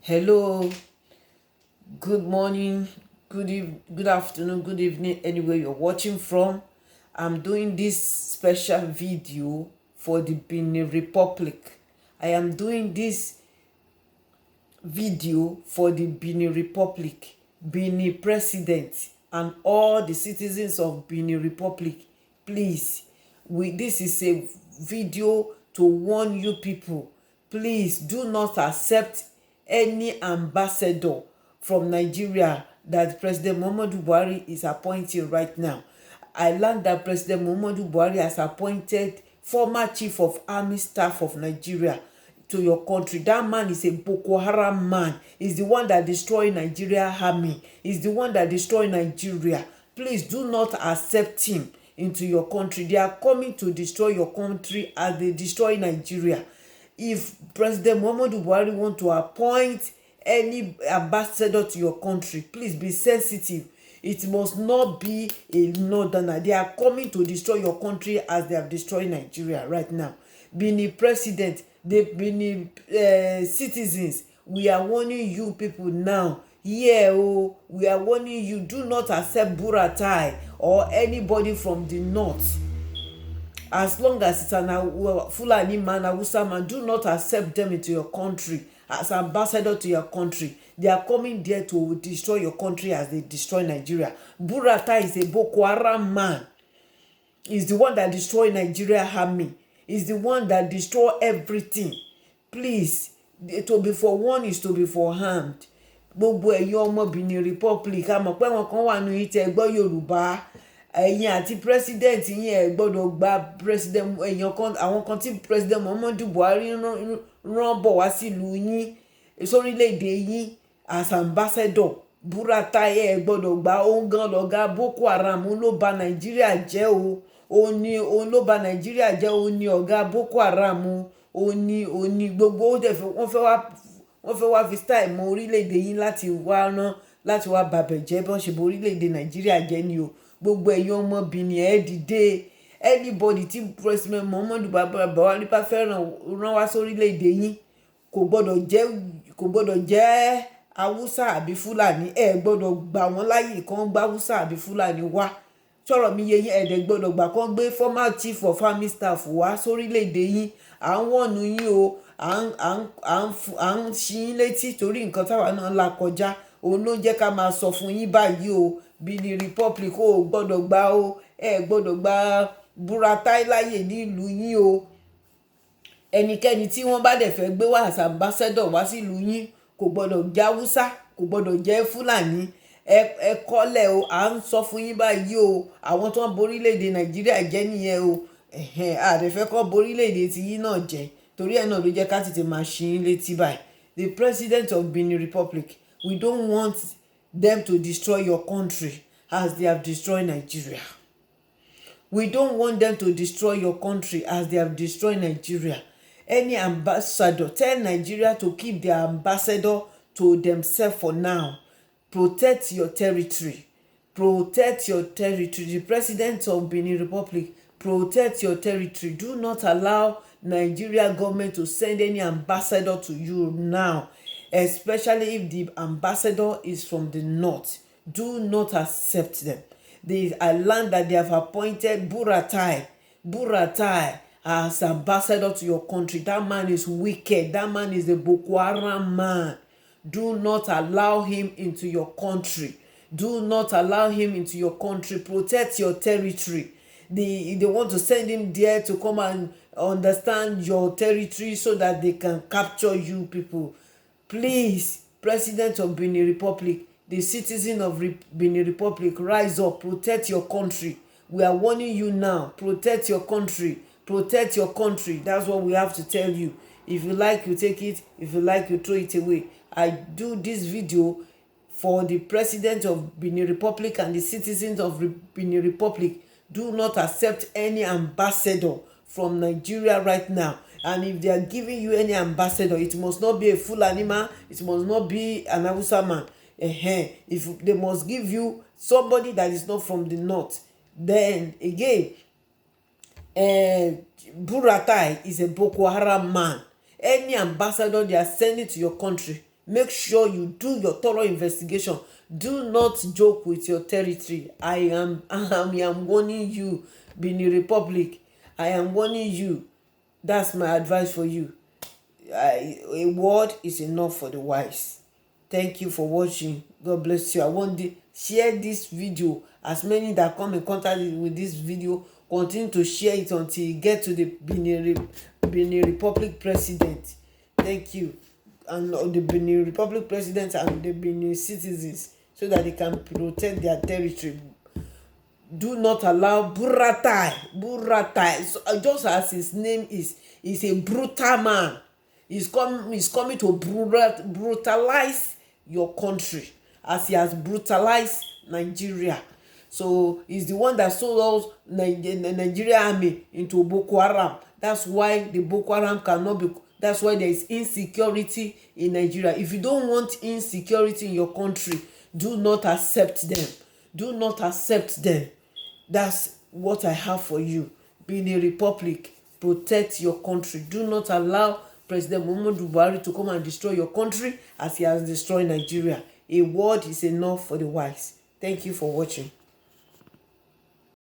Hello, good morning, good afternoon, good evening, anywhere you're watching from. I'm doing this special video for the Benin Republic. I am doing this video for the Benin Republic, Benin President, and all the citizens of Benin Republic. Please, this is a video to warn you people. Please do not accept any ambassador from Nigeria that President Muhammadu Buhari is appointing right now. I learned that President Muhammadu Buhari has appointed former Chief of Army Staff of Nigeria to your country. That man is a Boko Haram man. He's the one that destroyed Nigeria army. He's the one that destroyed Nigeria. Please do not accept him into your country. They are coming to destroy your country as they destroy Nigeria. If President Muhammadu Buhari want to appoint any ambassador to your country, please be sensitive. It must not be a northerner. They are coming to destroy your country as they have destroyed Nigeria right now. Benin president, the Benin citizens, we are warning you people now. We are warning you, do not accept Buratai or anybody from the north. As long as it's an Fulani man, Hausa man, do not accept them into your country as ambassador to your country. They are coming there to destroy your country as they destroy Nigeria. Buratai is a Boko Haram man. He's the one that destroyed Nigeria army. He's the one that destroyed everything. Please, to be forewarned is to be forearmed. Gbogbo ẹ̀yin ọmọ Benin Republic, a mọ̀ pé wọn kan wà nínú yín tẹ́ gbọ́ Yorùbá. Ẹ̀yin àti president yín ẹ gbọ́dọ̀ gba president èèyàn kan, àwọn kan tí President Muhammadu Buhari rán bọ̀ wá sílùú yín, sórílẹ̀-èdè yín as ambassador. Buratai ẹ gbọ́dọ̀ gba, òun gan lọ̀gá Boko Haram, òun ló bà Nàìjíríà jẹ́ o. Òun ló bà Nàìjíríà jẹ́, òun ni ọ̀gá Boko Haram, òun ni gbogbo ó dẹ̀ wọ́n fẹ́ wá fi style mọ orílẹ̀-èdè yín láti wá bàbẹ̀ jẹ́ bí wọ́n ṣe bo orílẹ̀-èdè Nàìjíríà jẹ́ ni o. Gbogbo ẹ̀yin ọmọ Benin ẹ dìde. Anybody tí President Muhammadu Buhari bá fẹ́ rán wá sórílẹ̀-èdè yín kò gbọ́dọ̀ jẹ́ Hausa àbí Fulani. Ẹ gbọ́dọ̀ gbà wọ́n láyè kán gbá Hausa àbí Fulani wá. Sọ̀rọ̀ mi yé yín, ẹ̀dẹ̀ gbọ́dọ̀ gbà kán gbé former Chief of Army Staff wá sórílẹ̀-èdè yín. À ń wọ̀nù yín o, à ń ṣí yín létí torí nǹkan táwa náà là kọjá. Òun ló jẹ́ ká máa sọ fún yín báyìí o. Benin Republic ò gbọ́dọ̀ gbà o. Ẹ gbọ́dọ̀ gba Buratai láyè nílùú yín o. Ẹnikẹ́ni tí wọ́n bá dẹ̀ fẹ́ gbé wá as ambassador wá sílùú yín kò gbọ́dọ̀ jẹ́ Hausa, kò gbọ́dọ̀ jẹ́ Fulani. Ẹ kọ́lẹ̀ o, à ń sọ fún yín báyìí o. Àwọn tó ń borílẹ̀-èdè Nàìjíríà jẹ́ nìyẹn o. Àdẹ̀fẹ́ kọ́ borílẹ̀-èdè tí yín náà jẹ́, torí ẹ̀ náà ló jẹ́ ká tètè máa ṣí yín létí báyìí. The president of Benin Republic, we don't want them to destroy your country as they have destroyed Nigeria. We don't want them to destroy your country as they have destroyed Nigeria. Any ambassador, tell Nigeria to keep their ambassador to themselves for now. Protect your territory. Protect your territory. The president of Benin Republic, protect your territory. Do not allow Nigeria government to send any ambassador to you now, especially if the ambassador is from the north. Do not accept them. I learned that they have appointed Buratai as ambassador to your country. That man is wicked. That man is a Boko Haram man. Do not allow him into your country. Do not allow him into your country. Protect your territory. They want to send him there to come and understand your territory so that they can capture you people. Please, President of Benin Republic, the citizen of Benin Republic, rise up. Protect your country. We are warning you now. Protect your country. Protect your country. That's what we have to tell you. If you like, you take it. If you like, you throw it away. I do this video for the president of Benin Republic and the citizens of Benin Republic. Do not accept any ambassador from Nigeria right now. And if they are giving you any ambassador, it must not be a Fulani man. It must not be an Hausa man. If they must give you somebody that is not from the north. Then again, Buratai is a Boko Haram man. Any ambassador they are sending to your country, Make sure you do your thorough investigation. Do not joke with your territory. I am warning you, Benin Republic. I am warning you. That's my advice for you. A word is enough for the wise. Thank you for watching. God bless you. I want to share this video. As many that come in contact with this video, continue to share it until you get to the Benin Republic president. Thank you. And the Benin Republic president and the Benin citizens, so that they can protect their territory. Do not allow Buratai, so, just as his name is a brutal man. He's coming to brutalize your country, as he has brutalized Nigeria. So he's the one that sold us the Nigeria army into Boko Haram. That's why the Boko Haram cannot be. That's why there is insecurity in Nigeria. If you don't want insecurity in your country, do not accept them. Do not accept them. That's what I have for you. Benin Republic, protect your country. Do not allow President Muhammadu Buhari to come and destroy your country as he has destroyed Nigeria. A word is enough for the wise. Thank you for watching.